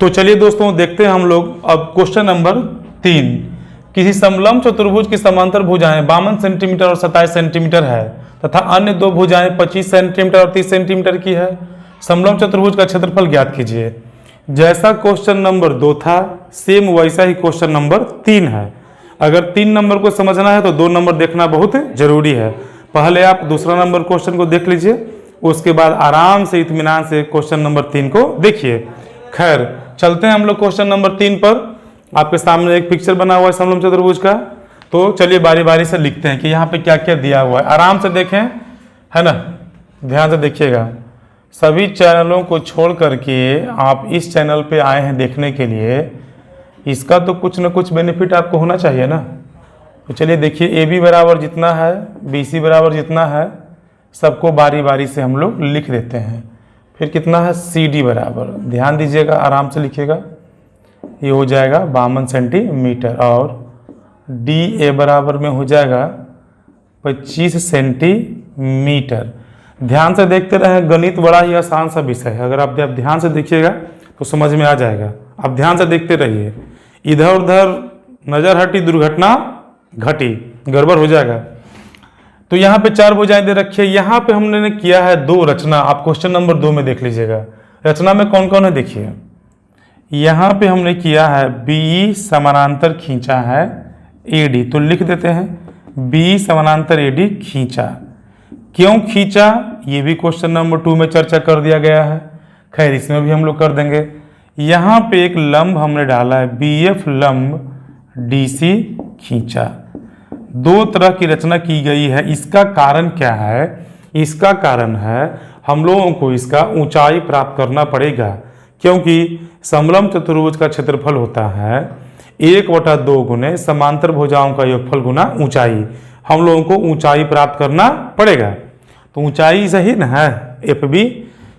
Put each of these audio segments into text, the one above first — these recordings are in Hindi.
तो चलिए दोस्तों देखते हैं हम लोग अब क्वेश्चन नंबर 3। किसी समलंब चतुर्भुज की समांतर भुजाएं 52 सेंटीमीटर और 27 सेंटीमीटर है तथा अन्य दो भुजाएं 25 सेंटीमीटर और 30 सेंटीमीटर की है। समलंब चतुर्भुज का क्षेत्रफल ज्ञात कीजिए। जैसा क्वेश्चन नंबर 2 था सेम वैसा ही क्वेश्चन नंबर 3 है। अगर 3 नंबर को समझना है तो 2 नंबर देखना बहुत जरूरी है। पहले आप दूसरा नंबर क्वेश्चन को देख लीजिए, उसके बाद आराम से इत्मीनान से क्वेश्चन नंबर 3 को देखिए। खैर चलते हैं हम लोग क्वेश्चन नंबर 3 पर। आपके सामने एक पिक्चर बना हुआ है समलंब चतुर्भुज का, तो चलिए बारी बारी से लिखते हैं कि यहाँ पे क्या क्या दिया हुआ है। आराम से देखें, है ना, ध्यान से देखिएगा। सभी चैनलों को छोड़ करके आप इस चैनल पे आए हैं देखने के लिए, इसका तो कुछ ना कुछ बेनिफिट आपको होना चाहिए ना। तो चलिए देखिए, ए बी बराबर जितना है, बी सी बराबर जितना है, सबको बारी बारी से हम लोग लिख देते हैं। फिर कितना है, सी डी बराबर, ध्यान दीजिएगा, आराम से लिखिएगा, ये हो जाएगा 52 सेंटीमीटर, और डी ए बराबर में हो जाएगा 25 सेंटीमीटर। ध्यान से देखते रहें, गणित बड़ा ही आसान सा विषय है। अगर आप ध्यान से देखिएगा तो समझ में आ जाएगा। आप ध्यान से देखते रहिए, इधर उधर नजर हटी दुर्घटना घटी, गड़बड़ हो जाएगा। तो यहाँ पे 4 भुजाएं दे रखी है। यहाँ पे हमने किया है 2 रचना। आप क्वेश्चन नंबर 2 में देख लीजिएगा रचना में कौन कौन है। देखिए यहाँ पे हमने किया है बी समानांतर खींचा है एडी, तो लिख देते हैं बी समानांतर एडी खींचा। क्यों खींचा ये भी क्वेश्चन नंबर 2 में चर्चा कर दिया गया है। खैर इसमें भी हम लोग कर देंगे। यहाँ पे एक लंब हमने डाला है बी एफ लंब डी सी खींचा। 2 तरह की रचना की गई है। इसका कारण क्या है? इसका कारण है हम लोगों को इसका ऊंचाई प्राप्त करना पड़ेगा, क्योंकि समलंब चतुर्भुज का क्षेत्रफल होता है 1/2 गुने समांतर भुजाओं का योगफल गुना ऊंचाई। हम लोगों को ऊंचाई प्राप्त करना पड़ेगा। तो ऊंचाई सही ना है एफ बी,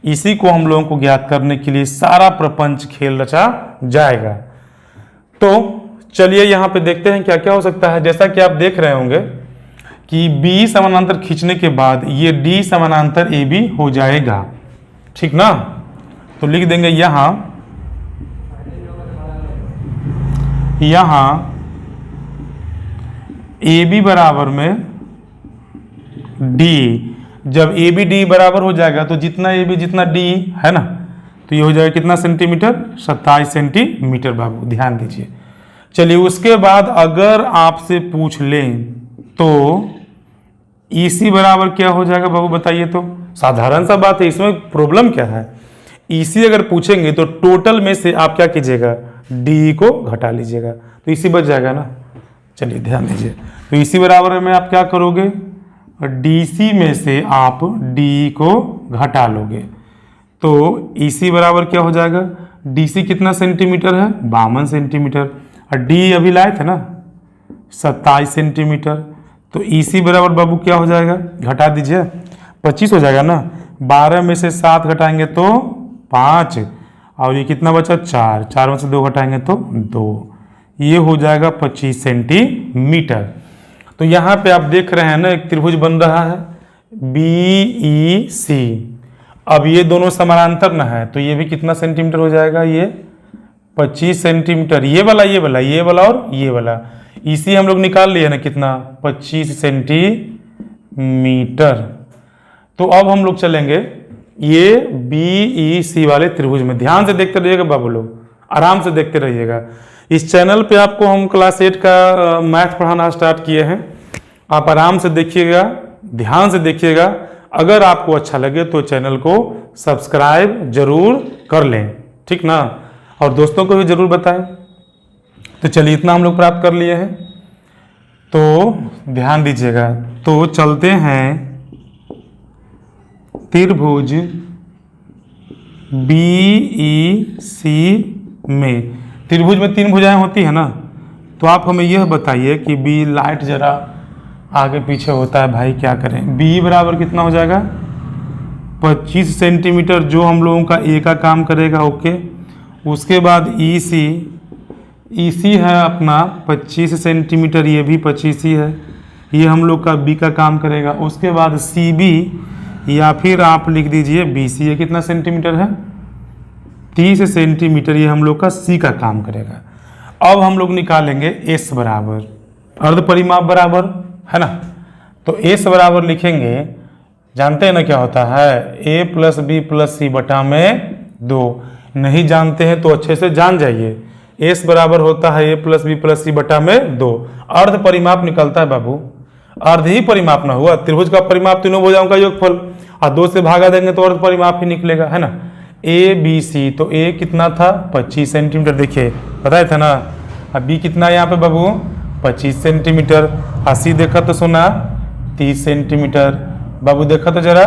इसी को हम लोगों को ज्ञात करने के लिए सारा प्रपंच खेल रचा जाएगा। तो चलिए यहाँ पे देखते हैं क्या क्या हो सकता है। जैसा कि आप देख रहे होंगे कि बी समानांतर खींचने के बाद ये डी समानांतर ए बी हो जाएगा, ठीक ना। तो लिख देंगे यहाँ ए बी बराबर में डी। जब ए बी डी बराबर हो जाएगा तो जितना ए बी जितना डी है ना, तो ये हो जाएगा कितना सेंटीमीटर, 27 सेंटीमीटर। बाबू ध्यान दीजिए। चलिए उसके बाद अगर आपसे पूछ लें तो ईसी बराबर क्या हो जाएगा बाबू बताइए। तो साधारण सा बात है, इसमें प्रॉब्लम क्या है। ईसी अगर पूछेंगे तो टोटल में से आप क्या कीजिएगा, डी को घटा लीजिएगा, तो ईसी बच जाएगा ना। चलिए ध्यान दीजिए, तो ईसी बराबर में आप क्या करोगे, डीसी में से आप डी को घटा लोगे। तो ईसी बराबर क्या हो जाएगा, डीसी कितना सेंटीमीटर है, 52 सेंटीमीटर, और डी अभी लाए थे ना 27 सेंटीमीटर। तो ईसी बराबर बाबू क्या हो जाएगा, घटा दीजिए, 25 हो जाएगा ना। 12 में से 7 घटाएंगे तो 5, और ये कितना बचा, 4, 4 में से 2 घटाएंगे तो 2, ये हो जाएगा 25 सेंटीमीटर। तो यहाँ पे आप देख रहे हैं ना एक त्रिभुज बन रहा है बी ई सी। अब ये दोनों समानांतर ना है तो ये भी कितना सेंटीमीटर हो जाएगा, ये 25 सेंटीमीटर। ये वाला ये वाला ये वाला और ये वाला, इसी हम लोग निकाल लिए ना कितना, 25 सेंटीमीटर। तो अब हम लोग चलेंगे ये बी ई सी वाले त्रिभुज में। ध्यान से देखते रहिएगा बाबू लोग, आराम से देखते रहिएगा। इस चैनल पे आपको हम क्लास 8 का मैथ पढ़ाना स्टार्ट किए हैं। आप आराम से देखिएगा, ध्यान से देखिएगा। अगर आपको अच्छा लगे तो चैनल को सब्सक्राइब जरूर कर लें, ठीक ना, और दोस्तों को भी जरूर बताएं। तो चलिए इतना हम लोग प्राप्त कर लिए हैं, तो ध्यान दीजिएगा। तो चलते हैं त्रिभुज बी ई सी में। त्रिभुज में 3 भुजाएं होती है ना, तो आप हमें यह बताइए कि बी, लाइट जरा आगे पीछे होता है भाई, क्या करें। बी बराबर कितना हो जाएगा, 25 सेंटीमीटर, जो हम लोगों का ए का काम करेगा, ओके। उसके बाद ई सी है अपना 25 सेंटीमीटर, ये भी 25 ही है, ये हम लोग का बी का काम करेगा। उसके बाद सी बी, या फिर आप लिख दीजिए बी सी, ये कितना सेंटीमीटर है, 30 सेंटीमीटर, ये हम लोग का सी का काम करेगा। अब हम लोग निकालेंगे एस बराबर अर्ध परिमाप बराबर, है ना। तो एस बराबर लिखेंगे, जानते हैं ना क्या होता है, ए प्लस बी प्लस सी बटा में 2। नहीं जानते हैं तो अच्छे से जान जाइए। एस बराबर होता है ए प्लस बी प्लस सी बटा में 2। अर्ध परिमाप निकलता है बाबू, अर्ध ही परिमाप ना हुआ, त्रिभुज का परिमाप तीनों भुजाओं का योगफल, और 2 से भागा देंगे तो अर्ध परिमाप ही निकलेगा, है ना। ए बी सी, तो ए कितना था 25 सेंटीमीटर, देखिए बताया था ना। अब बी कितना है यहाँ पे बाबू 25 सेंटीमीटर, और सी देखा तो सुना 30 सेंटीमीटर। बाबू देखा तो जरा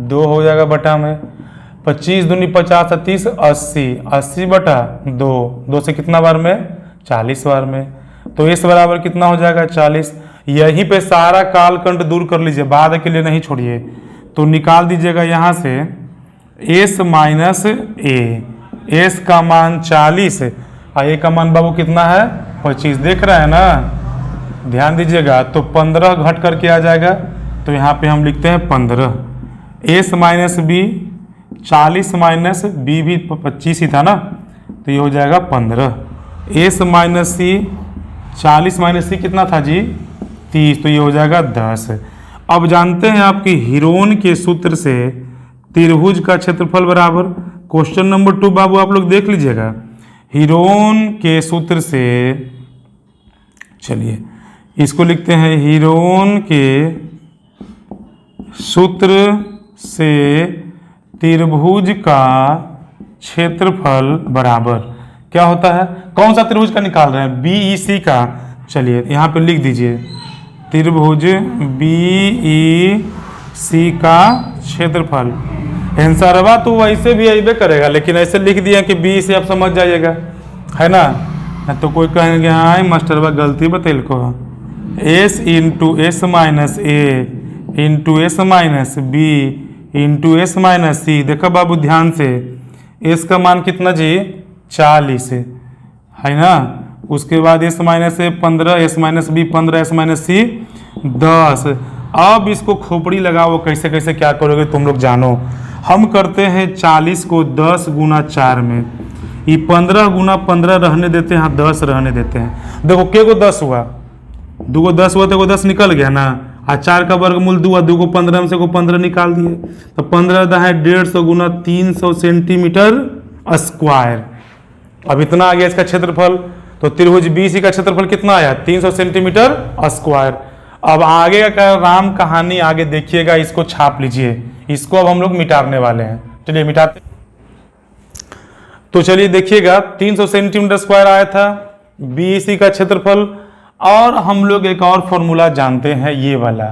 2 हो जाएगा बटा में, 25 दूनी 50 30 80, 80 बटा 2, 2 से कितना बार में 40 बार में। तो इस बराबर कितना हो जाएगा 40। यहीं पे सारा कालखंड दूर कर लीजिए, बाद के लिए नहीं छोड़िए। तो निकाल दीजिएगा यहाँ से एस माइनस ए, एस का मान 40 और ए का मान बाबू कितना है 25, देख रहे हैं ना, ध्यान दीजिएगा। तो 15 घट करके आ जाएगा, तो यहाँ पे हम लिखते हैं 15। S minus B, 40 minus B भी 25 ही था ना, तो ये हो जाएगा 15। एस माइनस सी, 40 माइनस सी कितना था जी 30, तो ये हो जाएगा 10। अब जानते हैं आपकी हीरोन के सूत्र से त्रिभुज का क्षेत्रफल बराबर, क्वेश्चन नंबर 2 बाबू आप लोग देख लीजिएगा। हीरोन के सूत्र से, चलिए इसको लिखते हैं, हीरोन के सूत्र से त्रिभुज का क्षेत्रफल बराबर क्या होता है, कौन सा त्रिभुज का निकाल रहे हैं, बीईसी का। चलिए यहाँ पे लिख दीजिए त्रिभुज बीईसी का क्षेत्रफल। आंसरवा तो वैसे भी अबे करेगा, लेकिन ऐसे लिख दिया कि बी से आप समझ जाइएगा, है ना। तो कोई कहेंगे हाँ मास्टरवा गलती बतेल को, s into s minus a into s minus b into s minus c. देखो बाबू ध्यान से, एस का मान कितना जी 40 है ना, उसके बाद s minus a 15, S minus b 15, S minus c 10। अब इसको खोपड़ी लगाओ, कैसे कैसे क्या करोगे तुम लोग जानो। हम करते हैं 40 को 10 गुना 4 में, ये 15 गुना 15 रहने देते हैं, 10 रहने देते हैं। देखो के को 10 हुआ, 2 को 10 हुआ तो को 10 निकल गया ना, और 4 का वर्गमूल 2 2 को 15 में से को 15 निकाल दिए, तो 15 है 150 गुना 300 सेंटीमीटर स्क्वायर। अब इतना आ गया इसका क्षेत्रफल। तो त्रिभुज बीसी का क्षेत्रफल कितना आया 300 सेंटीमीटर स्क्वायर। अब आगे का राम कहानी आगे देखिएगा, इसको छाप लीजिए, इसको अब हम लोग मिटाने वाले हैं। चलिए मिटाते। तो चलिए देखिएगा 300 सेंटीमीटर स्क्वायर आया था बीसी का क्षेत्रफल। और हम लोग एक और फॉर्मूला जानते हैं, ये वाला,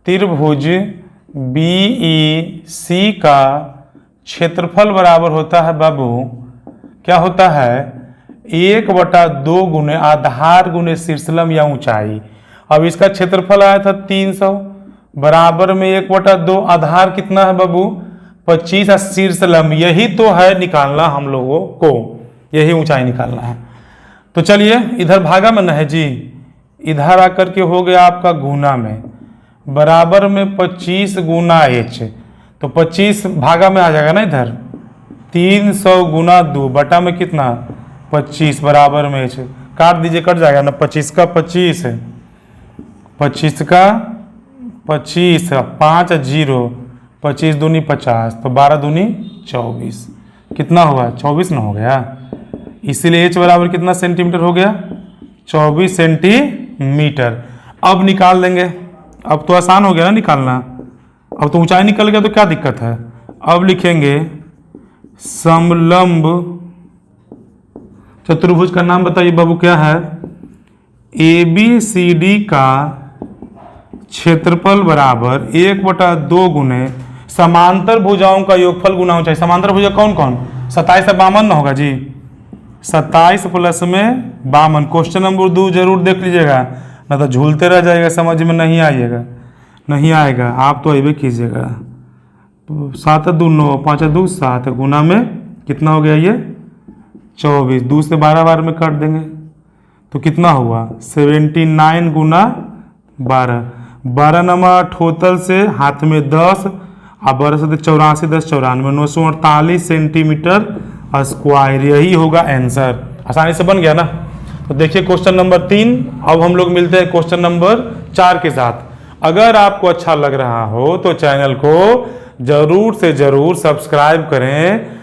त्रिभुज बीईसी का क्षेत्रफल बराबर होता है बाबू, क्या होता है 1/2 गुने आधार गुने शीर्षलम या ऊंचाई। अब इसका क्षेत्रफल आया था 300, बराबर में 1/2, आधार कितना है बाबू 25 और शीर्षलम, यही तो है निकालना हम लोगों को, यही ऊंचाई निकालना है। तो चलिए इधर भागा में न है जी, इधर आकर के हो गया आपका गुना में, बराबर में 25 गुना एच, तो 25 भागा में आ जाएगा ना इधर, 300 गुना 2 बटा में कितना 25 बराबर में एच, काट दीजिए कट जाएगा ना, 25 का 25 है, 25 का 25, 5 0, 25 दूनी 50, तो 12 दूनी 24, कितना हुआ 24 ना हो गया। इसीलिए एच बराबर कितना सेंटीमीटर हो गया 24 सेंटीमीटर। अब निकाल देंगे, अब तो आसान हो गया ना निकालना, अब तो ऊंचाई निकल गया तो क्या दिक्कत है। अब लिखेंगे समलंब चतुर्भुज का नाम बताइए बाबू क्या है, ABCD का क्षेत्रफल बराबर 1/2 गुने समांतर भुजाओं का योगफल गुना ऊंचाई। समांतर भुजा कौन कौन, 27 से 52 ना होगा जी, 27 प्लस में 52। क्वेश्चन नंबर 2 जरूर देख लीजिएगा, ना तो झूलते रह जाएगा, समझ में नहीं आइएगा, नहीं आएगा, आप तो अबे कीजिएगा। तो 7 2 9, 5 2 7, गुना में कितना हो गया ये 24, 2 से 12 बार में काट देंगे तो कितना हुआ 79 गुना 12, 12 नमा ठोतल से हाथ में 10, और 12 से 84 10 94, 948 सेंटीमीटर स्क्वायर, यही होगा आंसर। आसानी से बन गया ना। तो देखिए क्वेश्चन नंबर 3। अब हम लोग मिलते हैं क्वेश्चन नंबर 4 के साथ। अगर आपको अच्छा लग रहा हो तो चैनल को जरूर से जरूर सब्सक्राइब करें।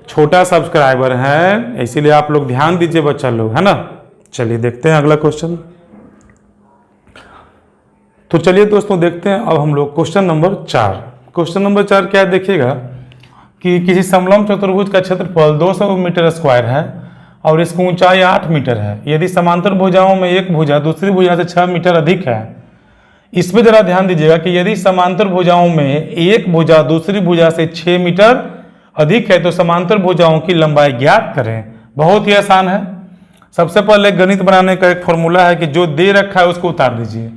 छोटा सब्सक्राइबर है इसीलिए आप लोग ध्यान दीजिए बच्चा लोग, है ना। चलिए देखते हैं अगला क्वेश्चन। तो चलिए दोस्तों देखते हैं अब हम लोग क्वेश्चन नंबर 4। क्वेश्चन नंबर 4 क्या है देखिएगा कि किसी समलंब चतुर्भुज का क्षेत्रफल 200 मीटर स्क्वायर है और इसकी ऊंचाई 8 मीटर है। यदि समांतर भुजाओं में एक भुजा दूसरी भुजा से 6 मीटर अधिक है। इसमें जरा ध्यान दीजिएगा कि यदि समांतर भुजाओं में एक भुजा दूसरी भुजा से 6 मीटर अधिक है तो समांतर भुजाओं की लंबाई ज्ञात करें। बहुत ही आसान है। सबसे पहले गणित बनाने का एक फॉर्मूला है कि जो दे रखा है उसको उतार दीजिए।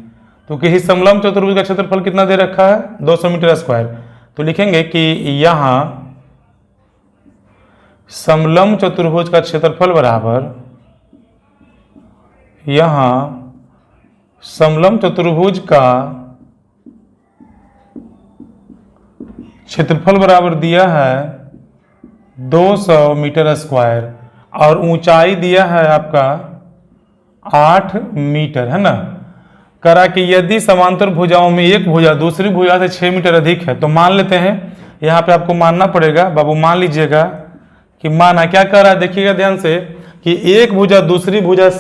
तो किसी समलंब चतुर्भुज का क्षेत्रफल कितना दे रखा है 200 मीटर स्क्वायर। तो लिखेंगे कि यहां समलंब चतुर्भुज का क्षेत्रफल बराबर, यहां समलंब चतुर्भुज का क्षेत्रफल बराबर दिया है 200 मीटर स्क्वायर और ऊंचाई दिया है आपका 8 मीटर, है ना। करा कि यदि समांतर भुजाओं में एक भुजा दूसरी भुजा से 6 मीटर अधिक है। तो मान लेते हैं, यहाँ पे आपको मानना पड़ेगा बाबू, मान लीजिएगा कि माना क्या कर रहा है देखिएगा ध्यान से कि एक भुजा दूसरी भुजा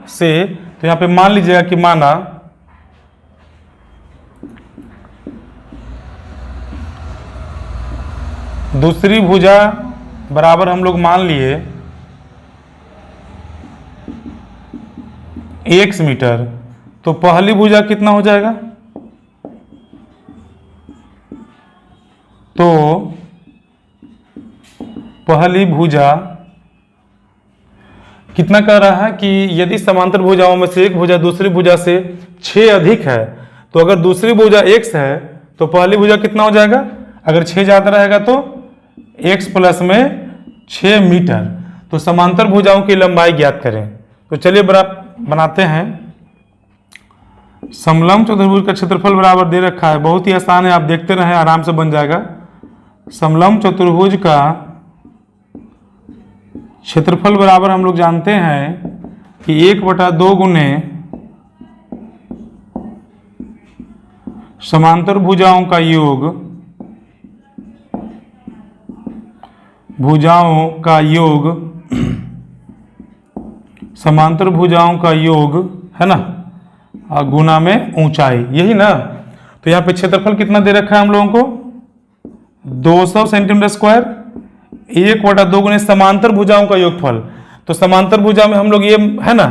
से तो यहाँ पे मान लीजिएगा कि माना दूसरी भुजा बराबर हम लोग मान लिए x मीटर। तो पहली भुजा कितना हो जाएगा, तो पहली भुजा कितना कह रहा है कि यदि समांतर भुजाओं में से एक भुजा दूसरी भुजा से 6 अधिक है। तो अगर दूसरी भुजा x है तो पहली भुजा कितना हो जाएगा, अगर 6 ज्यादा रहेगा तो x प्लस में 6 मीटर। तो समांतर भुजाओं की लंबाई ज्ञात करें। तो चलिए बनाते हैं। समलंब चतुर्भुज का क्षेत्रफल बराबर दे रखा है, बहुत ही आसान है, आप देखते रहें आराम से बन जाएगा। समलंब चतुर्भुज का क्षेत्रफल बराबर हम लोग जानते हैं कि 1/2 गुने समांतर भुजाओं का योग, समांतर भुजाओं का योग, है ना, गुना में ऊंचाई, यही ना। तो यहाँ पे क्षेत्रफल कितना दे रखा है हम लोगों को 200 सेंटीमीटर स्क्वायर। 1/2 गुने समांतर भुजाओं का योगफल। तो समांतर भुजा में हम लोग ये है ना,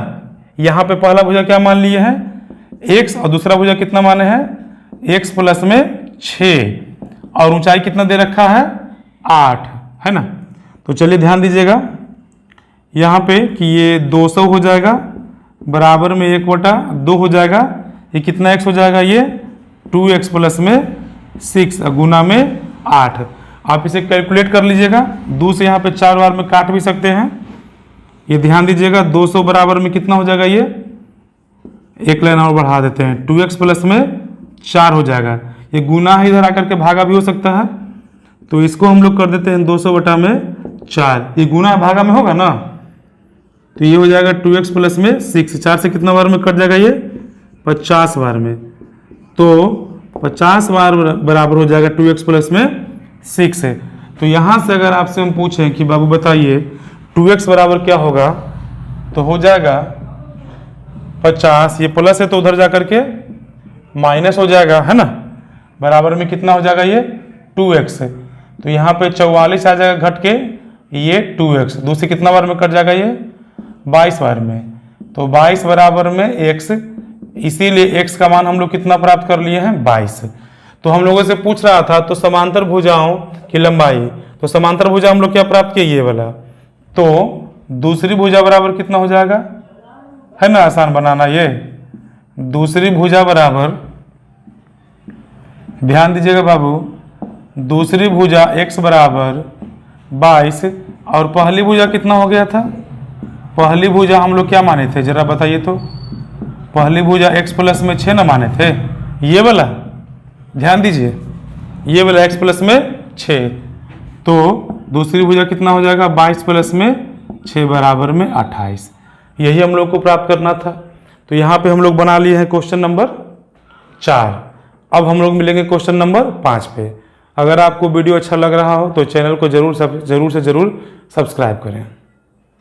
यहाँ पे पहला भुजा क्या मान लिए हैं x और दूसरा भुजा कितना माने हैं x प्लस में 6 और ऊंचाई कितना दे रखा है 8, है ना। तो चलिए ध्यान दीजिएगा यहाँ पे कि ये 200 हो जाएगा बराबर में 1/2 हो जाएगा। ये कितना x हो जाएगा, ये 2x प्लस में 6 गुना में 8। आप इसे कैलकुलेट कर लीजिएगा। 2 से यहाँ पे 4 बार में काट भी सकते हैं। ये ध्यान दीजिएगा 200 बराबर में कितना हो जाएगा, ये एक लाइन और बढ़ा देते हैं 2x प्लस में 4 हो जाएगा। ये गुना है, इधर आकर के भागा भी हो सकता है। तो इसको हम लोग कर देते हैं 200 बटा में 4। ये गुना भागा में होगा ना, तो ये हो जाएगा 2x प्लस में 6। 4 से कितना बार में कट जाएगा, ये 50 बार में। तो 50 बार बराबर हो जाएगा 2x प्लस में 6 है। तो यहाँ से अगर आपसे हम पूछें कि बाबू बताइए 2x बराबर क्या होगा, तो हो जाएगा 50, ये प्लस है तो उधर जा करके माइनस हो जाएगा, है ना। बराबर में कितना हो जाएगा, ये 2x है। तो यहाँ पे 44 आ जाएगा घट के, ये 2x दूसरे कितना बार में कट जाएगा, ये 22 बार में। तो 22 बराबर में x, इसीलिए x का मान हम लोग कितना प्राप्त कर लिए हैं 22। तो हम लोगों से पूछ रहा था तो समांतर भुजाओं की लंबाई, तो समांतर भुजा हम लोग क्या प्राप्त किए, ये वाला। तो दूसरी भुजा बराबर कितना हो जाएगा, है ना, आसान बनाना। ये दूसरी भुजा बराबर, ध्यान दीजिएगा बाबू, दूसरी भुजा x बराबर 22 और पहली भुजा कितना हो गया था, पहली भुजा हम लोग क्या माने थे जरा बताइए तो, पहली भुजा x प्लस में 6 ना माने थे, ये वाला ध्यान दीजिए, ये वाला x प्लस में 6। तो दूसरी भुजा कितना हो जाएगा 22 प्लस में 6 बराबर में 28। यही हम लोग को प्राप्त करना था। तो यहाँ पे हम लोग बना लिए हैं क्वेश्चन नंबर 4। अब हम लोग मिलेंगे क्वेश्चन नंबर 5 पे। अगर आपको वीडियो अच्छा लग रहा हो तो चैनल को जरूर से जरूर सब्सक्राइब करें।